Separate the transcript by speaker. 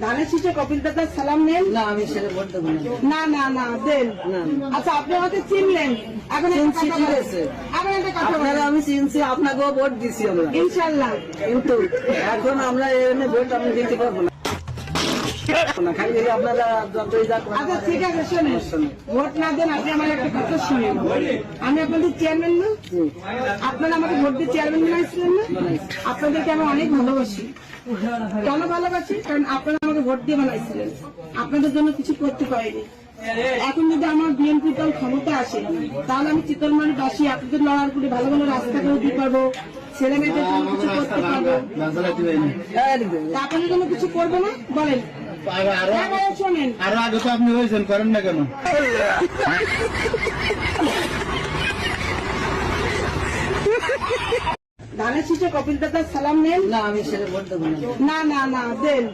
Speaker 1: ধানের শীষে কপিল দাদার সালাম নেন?
Speaker 2: না, আমি সেটা ভোট দেবো না।
Speaker 1: না না না দেন। আচ্ছা আপনি আমাকে চিনলেন, এখন একটা
Speaker 2: চিনছি,
Speaker 1: কথা
Speaker 2: ঠিক
Speaker 1: বলেন।
Speaker 2: আছে।
Speaker 1: এখন একটা কথা
Speaker 2: আপনারা
Speaker 1: বলেন।
Speaker 2: আমি চিনছি, আপনাকেও ভোট দিছি আমরা,
Speaker 1: ইনশাল্লাহ।
Speaker 2: কিন্তু এখন আমরা এখানে ভোট আমি দিতে পারবো না। খালি আপনারা যতই যা করেন।
Speaker 1: আচ্ছা ঠিক আছে, শোনেন, ভোট না দেন, আপনি আমার একটা কথা শুনেন। আমি আপনাদের চেয়ারম্যান না, আপনারা আমাকে ভোট দিয়ে চেয়ারম্যান বানাইছিলেন না? আপনাদেরকে আমি অনেক ভালোবাসি। কেন ভালোবাসি? কারণ আপনারা আমাকে ভোট দিয়ে বানাইছিলেন, আপনাদের জন্য কিছু করতে পারিনি। এখন যদি আমার বিএনপি দল ক্ষমতা আসে, তাহলে আমি চিতলমারি বাসী আপনাদের লড়ার করে ভালো ভালো রাস্তা করে দিতে পারবো, ছেলে মেয়েদের জন্য কিছু করতে পারবো। তা আপনাদের জন্য কিছু করবো না বলেন? শোনেন,
Speaker 3: আরো আগে তো আপনি হয়েছেন, করেন না কেন?
Speaker 1: ধানের শীষে কপিল দাদার সালাম নেন?
Speaker 2: না, আমি সেটা ভোট দেবো না।
Speaker 1: না না না দেন।